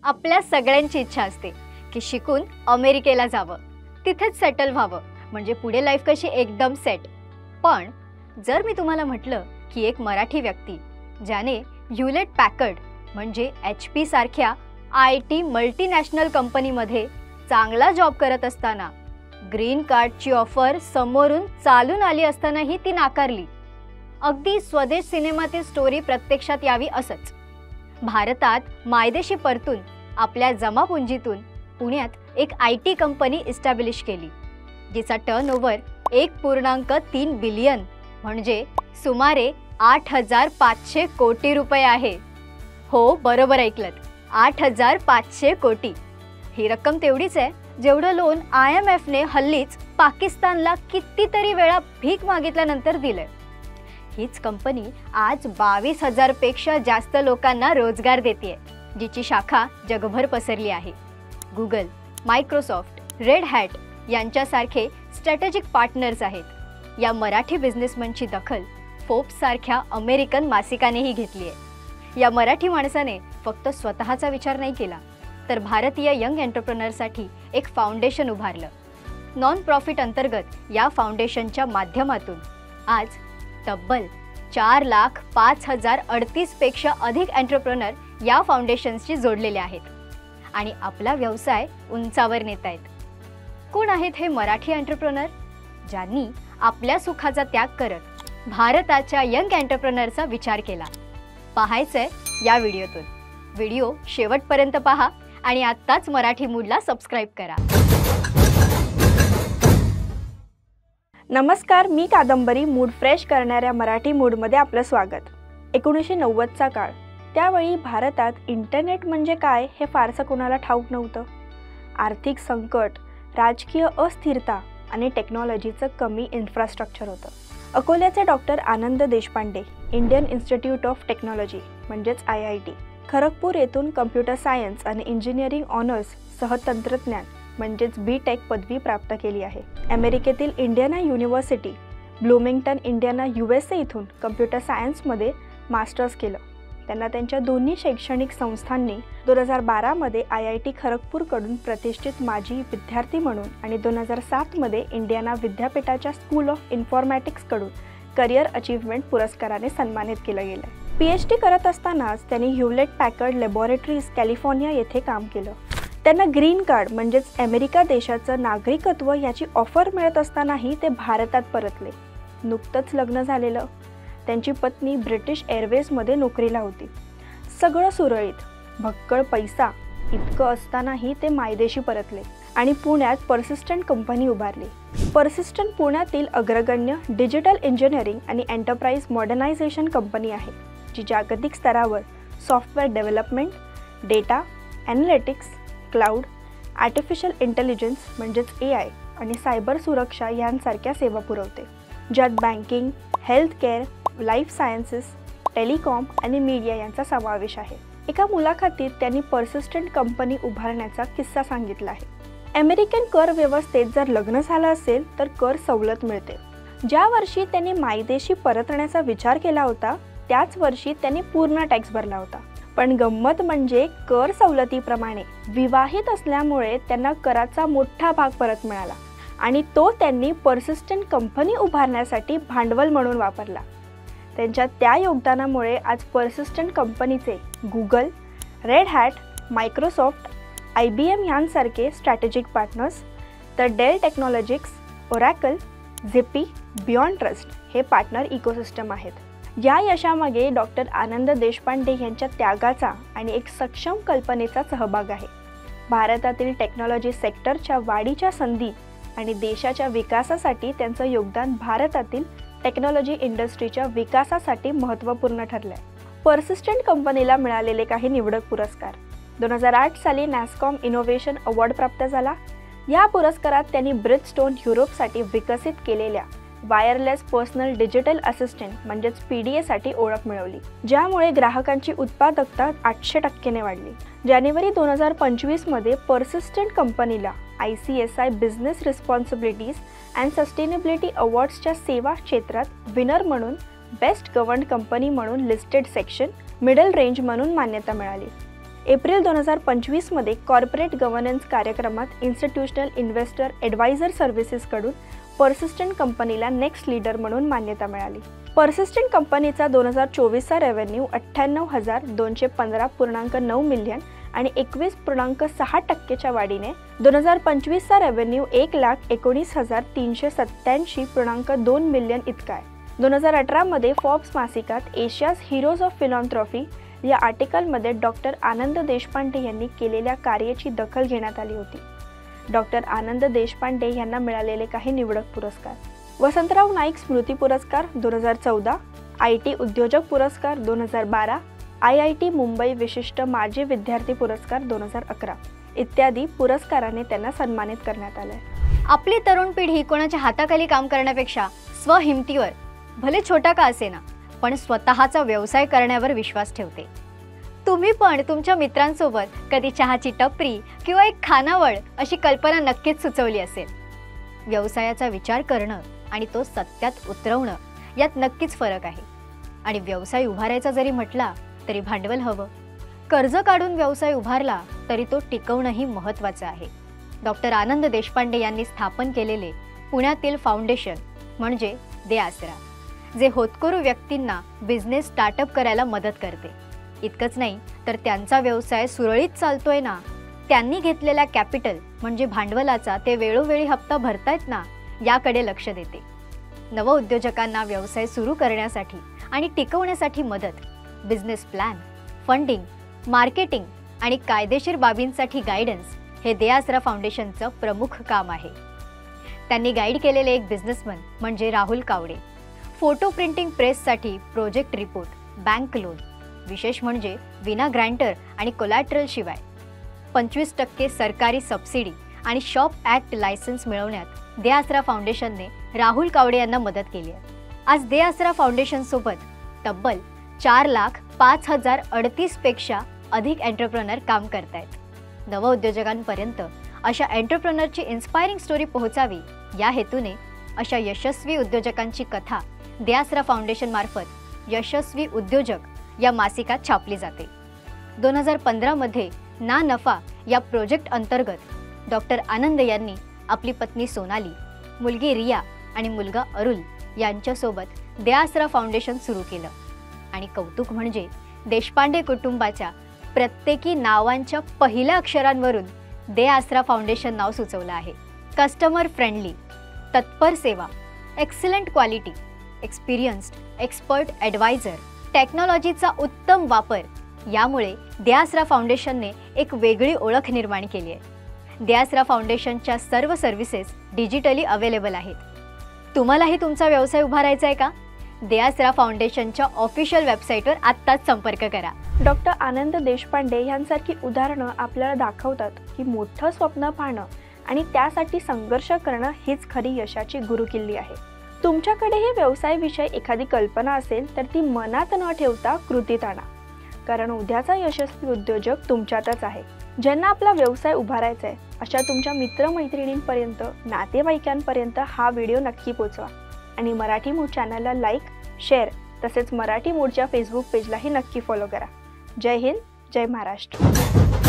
आपल्या सगळ्यांची इच्छा असते की शिकून अमेरिकेला जावं, तिथेच सेटल व्हावं, म्हणजे पुढे लाईफ कशी एकदम सेट. पण जर मी तुम्हाला म्हटलं की एक मराठी व्यक्ती ज्याने ह्युलेट पॅकर्ड म्हणजे HP सारख्या IT मल्टीनॅशनल कंपनीमध्ये चांगला जॉब करत असताना ग्रीन कार्डची ऑफर समोरून चालून आली असतानाही ती नाकारली, अगदी स्वदेश सिनेमातील स्टोरी प्रत्यक्षात यावी असंच भारतात मायदेशी परतून आपल्या जमापुंजीतून पुण्यात एक IT कंपनी इस्टॅब्लिश केली, जिचा टर्नओव्हर 1.3 बिलियन म्हणजे सुमारे 8,500 कोटी रुपये आहे. हो, बरोबर ऐकलत, 8,500 कोटी. ही रक्कम तेवढीच आहे जेवढं लोन IMFने हल्लीच पाकिस्तानला कितीतरी वेळा भीक मागितल्यानंतर दिलंय. हीच कंपनी आज 22,000 पेक्षा जास्त लोकांना रोजगार देते, जिची शाखा जगभर पसरली आहे. गुगल, मायक्रोसॉफ्ट, रेड हॅट यांच्यासारखे स्ट्रॅटेजिक पार्टनर्स आहेत. या मराठी बिझनेसमनची दखल फोर्ब्स सारख्या अमेरिकन मासिकानेही घेतली आहे. या मराठी माणसाने फक्त स्वतःचा विचार नाही केला, तर भारतीय यंग एंटरप्रेनरसाठी एक फाउंडेशन उभारलं. नॉन प्रॉफिट अंतर्गत या फाउंडेशनच्या माध्यमातून आज तब्बल 4,05,038 पेक्षा अधिक एंटरप्रेनर या फाउंडेशन्सशी जोडलेले आहेत आणि आपला व्यवसाय उंचावर नेत आहेत. कोण आहेत हे मराठी एंटरप्रेनर ज्यांनी आपल्या सुखाचा त्याग करत भारताच्या यंग एंटरप्रेनरचा विचार केला? पाहायचंय या व्हिडिओतून. व्हिडिओ शेवटपर्यंत पहा आणि आत्ताच मराठी मूडला सबस्क्राईब करा. नमस्कार, मी कादंबरी. मूड फ्रेश करणाऱ्या मराठी मूडमध्ये आपलं स्वागत. 1990चा काळ. त्यावेळी भारतात इंटरनेट म्हणजे काय हे फारसं कोणाला ठाऊक नव्हतं. आर्थिक संकट, राजकीय अस्थिरता आणि टेक्नॉलॉजीचं कमी इन्फ्रास्ट्रक्चर होतं. अकोल्याचे doctor Anand Deshpande Indian institute of technology म्हणजेच IIT, खरगपूर येथून कम्प्युटर सायन्स आणि इंजिनिअरिंग ऑनर्स सह तंत्रज्ञान म्हणजेच BTech पदवी प्राप्त केली आहे. अमेरिकेतील इंडियाना युनिव्हर्सिटी, ब्लूमिंग्टन, इंडियाना USA इथून कम्प्युटर सायन्समध्ये मास्टर्स केलं. त्यांना त्यांच्या दोन्ही शैक्षणिक संस्थांनी 2012मध्ये IIT खरगपूरकडून प्रतिष्ठित माजी विद्यार्थी म्हणून आणि 2007मध्ये इंडियाना विद्यापीठाच्या स्कूल ऑफ इन्फॉर्मॅटिक्सकडून करिअर अचीव्हमेंट पुरस्काराने सन्मानित केलं गेलं. PhD करत असतानाच त्यांनी ह्युलेट पॅकर्ड लॅबोरेटरीज, कॅलिफोर्निया येथे काम केलं. त्यांना ग्रीन कार्ड म्हणजेच अमेरिका देशाचं नागरिकत्व याची ऑफर मिळत असतानाही ते भारतात परतले. नुकतंच लग्न झालेलं. त्यांची पत्नी ब्रिटिश एअरवेजमध्ये नोकरीला होती. सगळं सुरळीत, भक्कळ पैसा इतकं असतानाही ते मायदेशी परतले आणि पुण्यात पर्सिस्टंट कंपनी उभारली. पर्सिस्टंट पुण्यातील अग्रगण्य डिजिटल इंजिनिअरिंग आणि एंटरप्राइज मॉडर्नायझेशन कंपनी आहे, जी जागतिक स्तरावर software development, data analytics, cloud, artificial intelligence म्हणजेच AI आणि सायबर सुरक्षा यांसारख्या सेवा पुरवते, ज्यात banking, healthcare, life sciences, telecom आणि मीडिया यांचा समावेश आहे. एका मुलाखतीत त्यांनी पर्सिस्टंट कंपनी उभारण्याचा किस्सा सांगितला आहे. अमेरिकन कर व्यवस्थेत जर लग्न झालं असेल तर कर सवलत मिळते. ज्या वर्षी त्यांनी मायदेशी परतण्याचा विचार केला होता त्याच वर्षी त्यांनी पूर्ण टॅक्स भरला होता. पण गंमत म्हणजे कर सवलतीप्रमाणे विवाहित असल्यामुळे त्यांना कराचा मोठा भाग परत मिळाला आणि तो त्यांनी पर्सिस्टंट कंपनी उभारण्यासाठी भांडवल म्हणून वापरला. त्यांच्या त्या योगदानामुळे आज पर्सिस्टंट कंपनीचे Google, red hat, Microsoft, IBM यांसारखे स्ट्रॅटेजिक पार्टनर्स, तर डेल टेक्नॉलॉजिक्स, ओरॅकल, झिपी, बियॉन्ड ट्रस्ट हे पार्टनर इकोसिस्टम आहेत. या यशामागे डॉक्टर आनंद देशपांडे यांच्या त्यागाचा आणि एक सक्षम कल्पनेचा सहभाग आहे. भारतातील टेक्नॉलॉजी सेक्टरच्या वाढीच्या संधी आणि देशाच्या विकासासाठी त्यांचं योगदान भारतातील टेक्नॉलॉजी इंडस्ट्रीच्या विकासासाठी महत्त्वपूर्ण ठरलं आहे. पर्सिस्टंट कंपनीला मिळालेले काही निवडक पुरस्कार. 2008 साली नॅस्कॉम इनोव्हेशन अवॉर्ड प्राप्त झाला. या पुरस्कारात त्यांनी ब्रिजस्टोन युरोपसाठी विकसित केलेल्या वायरलेस पर्सनल डिजिटल असिस्टंट म्हणजेच PDA साठी ओळख मिळवली, ज्यामुळे ग्राहकांची उत्पादकता 800% वाढली. जानेवारी 2025मध्ये पर्सिस्टंट कंपनीला ICSI business responsibilities and sustainability अवॉर्ड्सच्या सेवा क्षेत्रात विनर म्हणून बेस्ट गव्हर्न्ड कंपनी म्हणून लिस्टेड सेक्शन मिडल रेंज म्हणून मान्यता मिळाली. एप्रिल 2025मध्ये कॉर्पोरेट गव्हर्नन्स कार्यक्रमात इन्स्टिट्यूशनल इन्व्हेस्टर ॲडवायझर सर्व्हिसेसकडून पर्सिस्टंट कंपनीला नेक्स्ट लीडर म्हणून मान्यता मिळाली. पर्सिस्टंट कंपनीचा 2024चा रेव्हेन्यू 98,215.9 मिलियन आणि 21.6% वाढीने 2025चा रेव्हेन्यू 1,19,387.2 मिलियन इतका आहे. 2018मध्ये फॉर्ब्स मासिकात एशियाज हिरोज ऑफ फिलॉन्थ्रॉफी या आर्टिकलमध्ये डॉक्टर आनंद देशपांडे यांनी केलेल्या कार्याची दखल घेण्यात आली होती. डॉक्टर आनंद देशपांडे यांना मिळालेले काही निवडक पुरस्कार: वसंतराव नाईक स्मृती पुरस्कार 2014, IT उद्योजक पुरस्कार 2012, IIT मुंबई विशिष्ट माजी विद्यार्थी पुरस्कार 2011 इत्यादी पुरस्काराने त्यांना सन्मानित करण्यात आले. आपली तरुण पिढी कोणाच्या हाताखाली काम करण्यापेक्षा स्वहिमतीवर, भले छोटा का असेना, पण स्वतःचा व्यवसाय करण्यावर विश्वास ठेवते. तुम्ही पण तुमच्या मित्रांसोबत कधी चहाची टपरी किंवा एक खानावळ अशी कल्पना नक्कीच सुचवली असेल. व्यवसायाचा विचार करणं आणि तो सत्यात उतरवणं यात नक्कीच फरक आहे. आणि व्यवसाय उभारायचा जरी म्हटला तरी भांडवल हवं. कर्ज काढून व्यवसाय उभारला तरी तो टिकवणंही महत्त्वाचं आहे. डॉक्टर आनंद देशपांडे यांनी स्थापन केलेले पुण्यातील फाउंडेशन म्हणजे दे आसरा, जे होतकरू व्यक्तींना बिझनेस स्टार्टअप करायला मदत करते. इतकंच नाही तर त्यांचा व्यवसाय सुरळीत चालतोय ना, त्यांनी घेतलेल्या कॅपिटल म्हणजे भांडवलाचा ते वेळोवेळी हप्ता भरतायत ना, याकडे लक्ष देते. नवउद्योजकांना व्यवसाय सुरू करण्यासाठी आणि टिकवण्यासाठी मदत, बिझनेस प्लॅन, फंडिंग, मार्केटिंग आणि कायदेशीर बाबींसाठी गायडन्स हे दे आसरा फाउंडेशनचं प्रमुख काम आहे. त्यांनी गाईड केलेले एक बिझनेसमन म्हणजे राहुल कावडे. फोटो प्रिंटिंग प्रेससाठी प्रोजेक्ट रिपोर्ट, बँक लोन, विशेष म्हणजे विना ग्रँटर आणि कोलॅटरल शिवाय 25% सरकारी सबसिडी आणि शॉप ॲक्ट लायसन्स मिळवण्यात दे आसरा फाउंडेशनने राहुल कावडे यांना मदत केली आहे. आज दे आसरा फाउंडेशनसोबत तब्बल 4,05,038 पेक्षा अधिक एंटरप्रेनर काम करतायत. नवउद्योजकांपर्यंत अशा एंटरप्रेनरची इन्स्पायरिंग स्टोरी पोहोचावी या हेतूने अशा यशस्वी उद्योजकांची कथा दे आसरा फाउंडेशन मार्फत यशस्वी उद्योजक या मासिकात छापली जाते. 2015मध्ये ना नफा या प्रोजेक्ट अंतर्गत डॉक्टर आनंद यांनी आपली पत्नी सोनाली, मुलगी रिया आणि मुलगा अरुल यांच्यासोबत दे आसरा फाउंडेशन सुरू केलं. आणि कौतुक म्हणजे देशपांडे कुटुंबाच्या प्रत्येकी नावांच्या पहिल्या अक्षरांवरून दे आसरा फाउंडेशन नाव सुचवलं आहे. कस्टमर फ्रेंडली, तत्पर सेवा, excellent quality, experienced expert adviser, टेक्नॉलॉजीचा उत्तम वापर, यामुळे दे आसरा फाउंडेशनने एक वेगळी ओळख निर्माण केली आहे. दे आसरा फाउंडेशनच्या सर्व सर्व्हिसेस डिजिटली अवेलेबल आहेत. तुम्हालाही तुमचा व्यवसाय उभारायचा आहे का? दे आसरा फाउंडेशनच्या ऑफिशियल वेबसाईटवर आत्ताच संपर्क करा. डॉक्टर आनंद देशपांडे यांसारखी उदाहरणं आपल्याला दाखवतात की मोठं स्वप्न पाहणं आणि त्यासाठी संघर्ष करणं हीच खरी यशाची गुरुकिल्ली आहे. तुमच्याकडेही व्यवसायाविषयी एखादी कल्पना असेल तर ती मनात न ठेवता कृतीत आणा, कारण उद्याचा यशस्वी उद्योजक तुमच्यातच आहे. ज्यांना आपला व्यवसाय उभारायचा आहे अशा तुमच्या मित्रमैत्रिणींपर्यंत, नातेवाईकांपर्यंत हा व्हिडिओ नक्की पोचवा आणि मराठी मूड चॅनलला लाईक, शेअर तसेच मराठी मूडच्या फेसबुक पेजलाही नक्की फॉलो करा. जय हिंद, जय महाराष्ट्र.